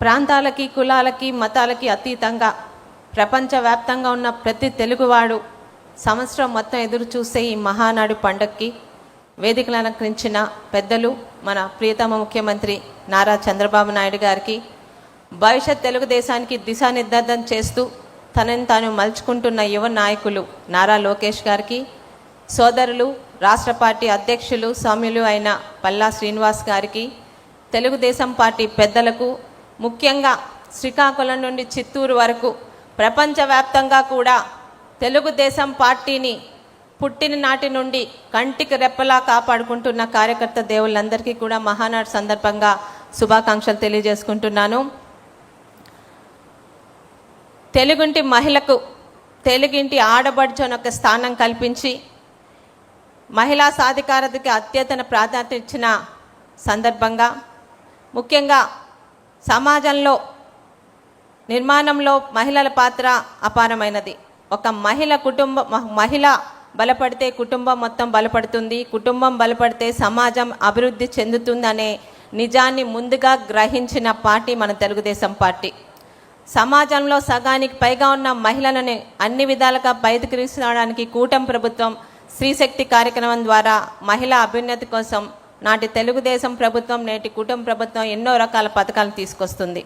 ప్రాంతాలకి, కులాలకి, మతాలకి అతీతంగా ప్రపంచవ్యాప్తంగా ఉన్న ప్రతి తెలుగువాడు సంవత్సరం మొత్తం ఎదురు చూసే ఈ మహానాడు పండగకి వేదికలు అలంకరించిన పెద్దలు మన ప్రియతమ ముఖ్యమంత్రి నారా చంద్రబాబు నాయుడు గారికి, భవిష్యత్ తెలుగుదేశానికి దిశానిర్దేశం చేస్తూ తనని తాను మలుచుకుంటున్న యువ నాయకులు నారా లోకేష్ గారికి, సోదరులు రాష్ట్ర పార్టీ అధ్యక్షులు సౌమ్యులు అయిన పల్లా శ్రీనివాస్ గారికి, తెలుగుదేశం పార్టీ పెద్దలకు, ముఖ్యంగా శ్రీకాకుళం నుండి చిత్తూరు వరకు ప్రపంచవ్యాప్తంగా కూడా తెలుగుదేశం పార్టీని పుట్టిన నాటి నుండి కంటికి రెప్పలా కాపాడుకుంటున్న కార్యకర్త దేవుళ్ళందరికీ కూడా మహానాడు సందర్భంగా శుభాకాంక్షలు తెలియజేసుకుంటున్నాను. తెలుగుంటి మహిళకు, తెలుగింటి ఆడబడుచొనొక స్థానం కల్పించి మహిళా సాధికారతకి అత్యతన ప్రాధాన్యత ఇచ్చిన సందర్భంగా, ముఖ్యంగా సమాజంలో నిర్మాణంలో మహిళల పాత్ర అపారమైనది. ఒక మహిళ బలపడితే కుటుంబం మొత్తం బలపడుతుంది, కుటుంబం బలపడితే సమాజం అభివృద్ధి చెందుతుంది అనే నిజాన్ని ముందుగా గ్రహించిన పార్టీ మన తెలుగుదేశం పార్టీ. సమాజంలో సగానికి పైగా ఉన్న మహిళలను అన్ని విధాలుగా బయటకు తీసుకురావడానికి కూటమి ప్రభుత్వం స్త్రీశక్తి కార్యక్రమం ద్వారా మహిళా అభ్యున్నతి కోసం నాటి తెలుగుదేశం ప్రభుత్వం, నేటి కూటమి ప్రభుత్వం ఎన్నో రకాల పథకాలు తీసుకొస్తుంది.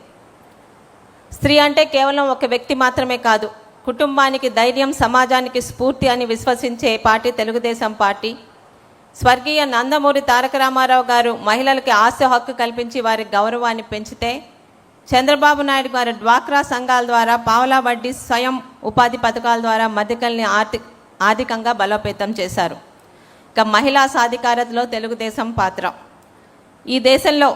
స్త్రీ అంటే కేవలం ఒక వ్యక్తి మాత్రమే కాదు, కుటుంబానికి ధైర్యం, సమాజానికి స్ఫూర్తి అని విశ్వసించే పార్టీ తెలుగుదేశం పార్టీ. స్వర్గీయ నందమూరి తారక రామారావు గారు మహిళలకి ఆస్తి హక్కు కల్పించి వారి గౌరవాన్ని పెంచితే, చంద్రబాబు నాయుడు గారు డ్వాక్రా సంఘాల ద్వారా పావలా వడ్డీ స్వయం ఉపాధి పథకాల ద్వారా మధ్యకల్ని ఆర్థికంగా బలోపేతం చేశారు. ఇక మహిళా సాధికారతలో తెలుగుదేశం పాత్ర. ఈ దేశంలో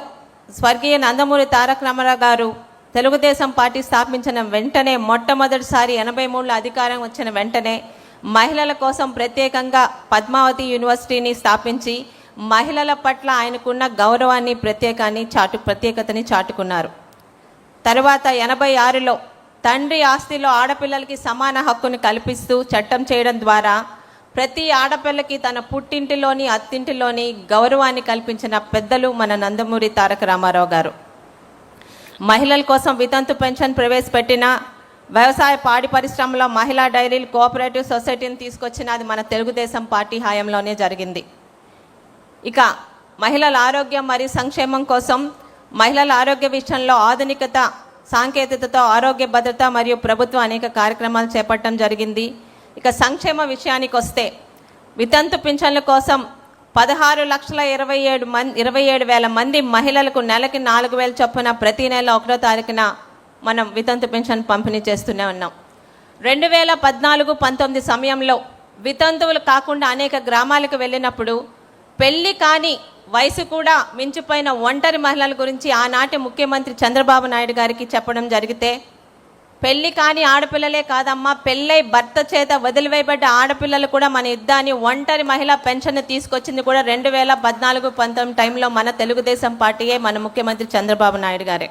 స్వర్గీయ నందమూరి తారక రామారావు గారు తెలుగుదేశం పార్టీ స్థాపించిన వెంటనే, మొట్టమొదటిసారి 83లో అధికారం వచ్చిన వెంటనే మహిళల కోసం ప్రత్యేకంగా పద్మావతి యూనివర్సిటీని స్థాపించి మహిళల పట్ల ఆయనకున్న గౌరవాన్ని, ప్రత్యేకతని చాటుకున్నారు. తర్వాత 86లో తండ్రి ఆస్తిలో ఆడపిల్లలకి సమాన హక్కును కల్పిస్తూ చట్టం చేయడం ద్వారా ప్రతి ఆడపిల్లకి తన పుట్టింటిలోని, అత్తింటిలోని గౌరవాన్ని కల్పించిన పెద్దలు మన నందమూరి తారక రామారావు గారు. మహిళల కోసం వితంతు పెన్షన్ ప్రవేశపెట్టిన, వ్యవసాయ పాడి పరిశ్రమలో మహిళా డైరీలు, కోఆపరేటివ్ సొసైటీని తీసుకొచ్చిన అది మన తెలుగుదేశం పార్టీ హయాంలోనే జరిగింది. ఇక మహిళల ఆరోగ్యం మరియు సంక్షేమం కోసం మహిళల ఆరోగ్య విషయంలో ఆధునికత, సాంకేతికతతో ఆరోగ్య భద్రత మరియు ప్రభుత్వం అనేక కార్యక్రమాలు చేపట్టడం జరిగింది. ఇక సంక్షేమ విషయానికి వస్తే వితంతు పింఛన్ల కోసం 16,27,000 మంది మహిళలకు నెలకి 4,000 చొప్పున ప్రతి నెల 1వ తారీఖున మనం వితంతు పెన్షన్ పంపిణీ చేస్తూనే ఉన్నాం. 2014-19 సమయంలో వితంతువులు కాకుండా అనేక గ్రామాలకు వెళ్ళినప్పుడు పెళ్లి కాని వయసు కూడా మించిపోయిన ఒంటరి మహిళల గురించి ఆనాటి ముఖ్యమంత్రి చంద్రబాబు నాయుడు గారికి చెప్పడం జరిగితే, పెళ్లి కాని ఆడపిల్లలే కాదమ్మా, పెళ్ళై భర్త చేత వదిలివేయబడ్డ ఆడపిల్లలు కూడా మన యుద్ధాన్ని ఒంటరి మహిళా పెన్షన్ తీసుకొచ్చింది కూడా 2014-19 టైంలో మన తెలుగుదేశం పార్టీయే, మన ముఖ్యమంత్రి చంద్రబాబు నాయుడు గారే.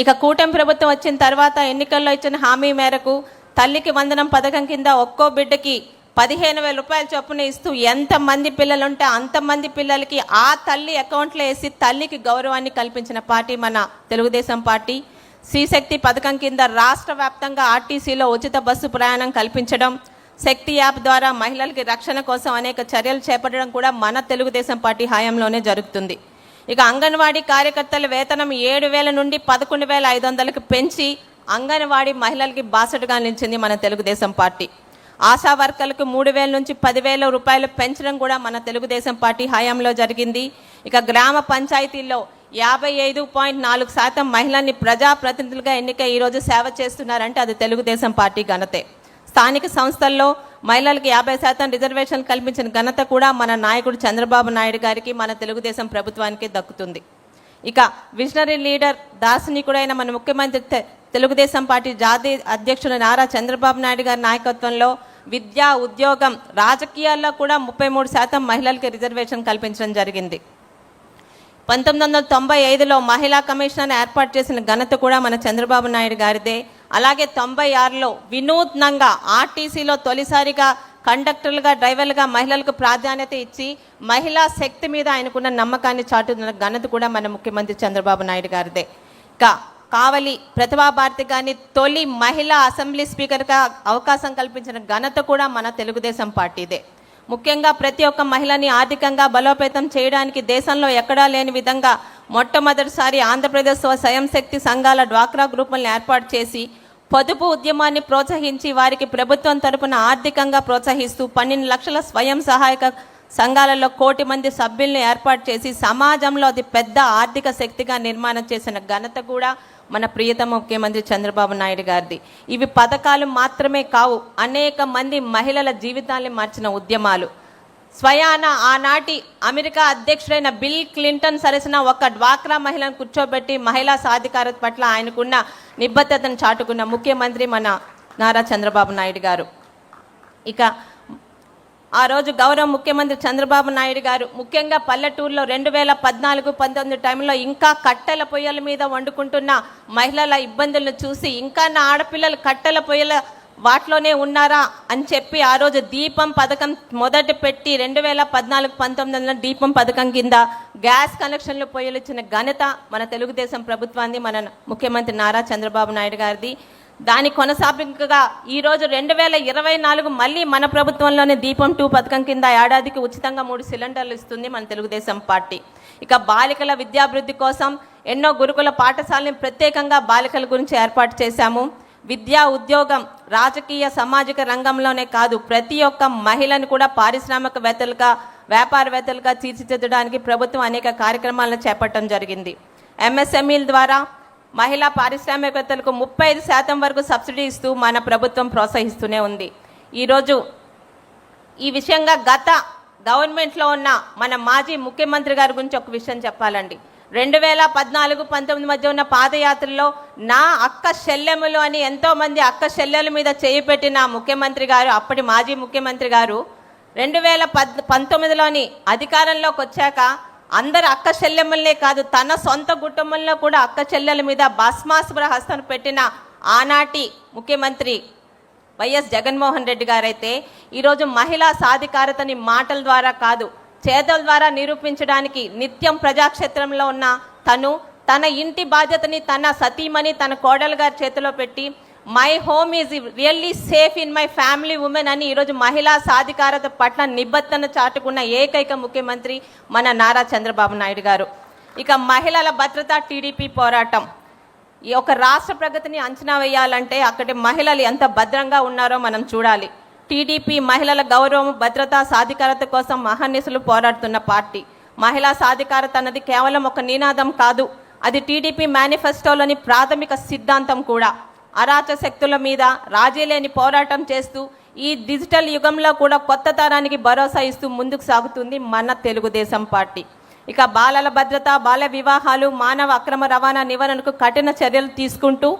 ఇక కూటమి ప్రభుత్వం వచ్చిన తర్వాత ఎన్నికల్లో ఇచ్చిన హామీ మేరకు తల్లికి వందనం పథకం కింద ఒక్కో బిడ్డకి 15,000 రూపాయల చొప్పున ఇస్తూ ఎంతమంది పిల్లలుంటే అంతమంది పిల్లలకి ఆ తల్లి అకౌంట్లో వేసి తల్లికి గౌరవాన్ని కల్పించిన పార్టీ మన తెలుగుదేశం పార్టీ. శ్రీశక్తి పథకం కింద రాష్ట్ర వ్యాప్తంగా ఆర్టీసీలో ఉచిత బస్సు ప్రయాణం కల్పించడం, శక్తి యాప్ ద్వారా మహిళలకి రక్షణ కోసం అనేక చర్యలు చేపట్టడం కూడా మన తెలుగుదేశం పార్టీ హయాంలోనే జరుగుతుంది. ఇక అంగన్వాడీ కార్యకర్తల వేతనం 7,000 నుండి 11,500కి పెంచి అంగన్వాడీ మహిళలకి బాసటగా నిలిచింది మన తెలుగుదేశం పార్టీ. ఆశా వర్కర్లకు 3,000 నుంచి 10,000 రూపాయలు పెంచడం కూడా మన తెలుగుదేశం పార్టీ హయాంలో జరిగింది. ఇక గ్రామ పంచాయతీల్లో 55.4% మహిళల్ని ప్రజాప్రతినిధులుగా ఎన్నికై ఈరోజు సేవ చేస్తున్నారంటే అది తెలుగుదేశం పార్టీ ఘనతే. స్థానిక సంస్థల్లో మహిళలకు 50% రిజర్వేషన్ కల్పించిన ఘనత కూడా మన నాయకుడు చంద్రబాబు నాయుడు గారికి, మన తెలుగుదేశం ప్రభుత్వానికి దక్కుతుంది. ఇక విజనరీ లీడర్, దార్శనికుడైన మన ముఖ్యమంత్రి తెలుగుదేశం పార్టీ జాతీయ అధ్యక్షుడు నారా చంద్రబాబు నాయుడు గారి నాయకత్వంలో విద్య, ఉద్యోగం, రాజకీయాల్లో కూడా 33% మహిళలకి రిజర్వేషన్ కల్పించడం జరిగింది. 1995లో మహిళా కమిషన్ ఏర్పాటు చేసిన ఘనత కూడా మన చంద్రబాబు నాయుడు గారిదే. అలాగే 96లో వినూత్నంగా ఆర్టీసీలో తొలిసారిగా కండక్టర్లుగా, డ్రైవర్లుగా మహిళలకు ప్రాధాన్యత ఇచ్చి మహిళా శక్తి మీద ఆయనకున్న నమ్మకాన్ని చాటుతున్న ఘనత కూడా మన ముఖ్యమంత్రి చంద్రబాబు నాయుడు గారిదే. కావలి ప్రతిభాభారతి గారిని తొలి మహిళా అసెంబ్లీ స్పీకర్గా అవకాశం కల్పించిన ఘనత కూడా మన తెలుగుదేశం పార్టీదే. ముఖ్యంగా ప్రతి ఒక్క మహిళని ఆర్థికంగా బలోపేతం చేయడానికి దేశంలో ఎక్కడా లేని విధంగా మొట్టమొదటిసారి ఆంధ్రప్రదేశ్ స్వయం శక్తి సంఘాల డ్వాక్రా గ్రూపులను ఏర్పాటు చేసి పొదుపు ఉద్యమాన్ని ప్రోత్సహించి వారికి ప్రభుత్వం తరపున ఆర్థికంగా ప్రోత్సహిస్తూ 12 లక్షల స్వయం సహాయక సంఘాలలో 1 కోటి మంది సభ్యులను ఏర్పాటు చేసి సమాజంలో అది పెద్ద ఆర్థిక శక్తిగా నిర్మాణం చేసిన ఘనత కూడా మన ప్రియతమ ముఖ్యమంత్రి చంద్రబాబు నాయుడు గారిది. ఇవి పథకాలు మాత్రమే కావు, అనేక మంది మహిళల జీవితాన్ని మార్చిన ఉద్యమాలు. స్వయాన ఆనాటి అమెరికా అధ్యక్షుడైన బిల్ క్లింటన్ సరసన ఒక డ్వాక్రా మహిళను కూర్చోబెట్టి మహిళా సాధికారత పట్ల ఆయనకున్న నిబద్ధతను చాటుకున్న ముఖ్యమంత్రి మన నారా చంద్రబాబు నాయుడు గారు. ఇక ఆ రోజు గౌరవ ముఖ్యమంత్రి చంద్రబాబు నాయుడు గారు ముఖ్యంగా పల్లెటూరులో 2014-19 టైంలో ఇంకా కట్టెల పొయ్యల మీద వండుకుంటున్న మహిళల ఇబ్బందులను చూసి ఇంకా నా ఆడపిల్లలు కట్టెల పొయ్యల వాటిలోనే ఉన్నారా అని చెప్పి ఆ రోజు దీపం పథకం మొదట పెట్టి 2014-19 దీపం పథకం కింద గ్యాస్ కనెక్షన్లు పొయ్యలు ఇచ్చిన ఘనత మన తెలుగుదేశం ప్రభుత్వాన్ని, మన ముఖ్యమంత్రి నారా చంద్రబాబు నాయుడు గారిది. దాని కొనసాగింపుగా ఈరోజు 2024 మళ్ళీ మన ప్రభుత్వంలోనే దీపం 2 పథకం కింద ఏడాదికి ఉచితంగా 3 సిలిండర్లు ఇస్తుంది మన తెలుగుదేశం పార్టీ. ఇక బాలికల విద్యాభివృద్ధి కోసం ఎన్నో గురుకుల పాఠశాలని ప్రత్యేకంగా బాలికల గురించి ఏర్పాటు చేశాము. విద్యా, ఉద్యోగం, రాజకీయ, సామాజిక రంగంలోనే కాదు ప్రతి ఒక్క మహిళను కూడా పారిశ్రామికవేత్తలుగా, వ్యాపారవేత్తలుగా తీర్చిదిద్దడానికి ప్రభుత్వం అనేక కార్యక్రమాలను చేపట్టడం జరిగింది. ఎంఎస్ఎంఈల ద్వారా మహిళా పారిశ్రామికవేత్తలకు 35% వరకు సబ్సిడీ ఇస్తూ మన ప్రభుత్వం ప్రోత్సహిస్తూనే ఉంది. ఈరోజు ఈ విషయంగా గత గవర్నమెంట్లో ఉన్న మన మాజీ ముఖ్యమంత్రి గారి గురించి ఒక విషయం చెప్పాలండి. 2014-19 మధ్య ఉన్న పాదయాత్రలో నా అక్క చెల్లెములు అని ఎంతోమంది అక్క చెల్లెల మీద చేయి పెట్టిన ముఖ్యమంత్రి గారు, అప్పటి మాజీ ముఖ్యమంత్రి గారు 2019లోని అధికారంలోకి వచ్చాక అందరు అక్క చెల్లెమ్మలనే కాదు తన సొంత కుటుంబంలో కూడా అక్క చెల్లెల మీద భస్మాసుర హస్తం పెట్టిన ఆనాటి ముఖ్యమంత్రి వైఎస్ జగన్మోహన్ రెడ్డి గారైతే ఈరోజు మహిళా సాధికారతని మాటల ద్వారా కాదు చేతల ద్వారా నిరూపించడానికి నిత్యం ప్రజాక్షేత్రంలో ఉన్న తన ఇంటి బాధ్యతని తన సతీమణి తన కోడలు గారి చేతిలో పెట్టి my home is really safe in my family women అని ఈరోజు మహిళా సాధికారత పట్ల నిబద్ధతను చాటుకున్న ఏకైక ముఖ్యమంత్రి మన నారా చంద్రబాబు నాయుడు గారు. ఇక మహిళల భద్రత, టీడీపీ పోరాటం. ఈ ఒక రాష్ట్ర ప్రగతిని అంచనా వేయాలంటే అక్కడి మహిళలు ఎంత భద్రంగా ఉన్నారో మనం చూడాలి. టీడీపీ మహిళల గౌరవం, భద్రత, సాధికారత కోసం అహర్నిశలు పోరాడుతున్న పార్టీ. మహిళా సాధికారత అన్నది కేవలం ఒక నినాదం కాదు, అది టీడీపీ మేనిఫెస్టోలోని ప్రాథమిక సిద్ధాంతం కూడా. అరాచక శక్తుల మీద రాజీ లేని పోరాటం చేస్తూ ఈ డిజిటల్ యుగంలో కూడా కొత్త తరానికి భరోసా ఇస్తూ ముందుకు సాగుతుంది మన తెలుగుదేశం పార్టీ. ఇక బాలల భద్రత, బాల్య వివాహాలు, మానవ అక్రమ రవాణా నివారణకు కఠిన చర్యలు తీసుకుంటూ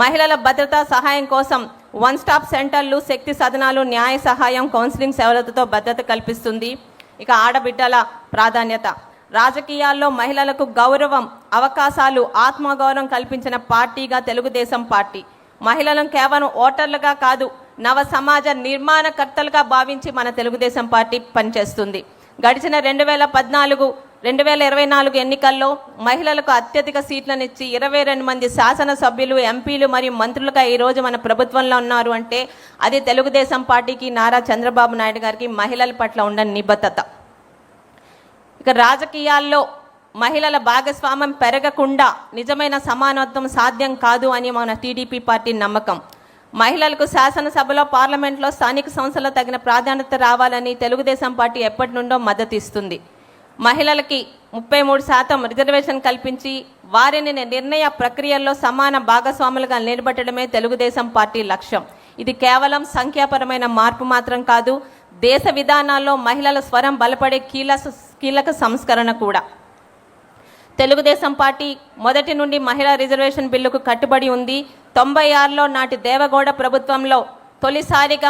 మహిళల భద్రత సహాయం కోసం 1 స్టాప్ సెంటర్లు, శక్తి సదనాలు, న్యాయ సహాయం, కౌన్సిలింగ్ సేవలతో భద్రత కల్పిస్తుంది. ఇక ఆడబిడ్డల ప్రాధాన్యత. రాజకీయాల్లో మహిళలకు గౌరవం, అవకాశాలు, ఆత్మగౌరవం కల్పించిన పార్టీగా తెలుగుదేశం పార్టీ. మహిళలను కేవలం ఓటర్లుగా కాదు నవ సమాజ నిర్మాణకర్తలుగా భావించి మన తెలుగుదేశం పార్టీ పనిచేస్తుంది. గడిచిన 2024 ఎన్నికల్లో మహిళలకు అత్యధిక సీట్లనిచ్చి 22 మంది శాసనసభ్యులు, ఎంపీలు మరియు మంత్రులుగా ఈరోజు మన ప్రభుత్వంలో ఉన్నారు అంటే అది తెలుగుదేశం పార్టీకి, నారా చంద్రబాబు నాయుడు గారికి మహిళల పట్ల ఉన్న నిబద్ధత. ఇక రాజకీయాల్లో మహిళల భాగస్వామ్యం పెరగకుండా నిజమైన సమానత్వం సాధ్యం కాదు అని మన టీడీపీ పార్టీ నమ్మకం. మహిళలకు శాసనసభలో, పార్లమెంట్లో, స్థానిక సంస్థల్లో తగిన ప్రాధాన్యత రావాలని తెలుగుదేశం పార్టీ ఎప్పటి నుండో మద్దతు ఇస్తుంది. మహిళలకి 33% రిజర్వేషన్ కల్పించి వారిని నిర్ణయ ప్రక్రియల్లో సమాన భాగస్వాములుగా నిలబెట్టడమే తెలుగుదేశం పార్టీ లక్ష్యం. ఇది కేవలం సంఖ్యాపరమైన మార్పు మాత్రం కాదు, దేశ విధానాల్లో మహిళల స్వరం బలపడే కీలక సంస్కరణ కూడా. తెలుగుదేశం పార్టీ మొదటి నుండి మహిళా రిజర్వేషన్ బిల్లుకు కట్టుబడి ఉంది. 96లో నాటి దేవగౌడ ప్రభుత్వంలో తొలిసారిగా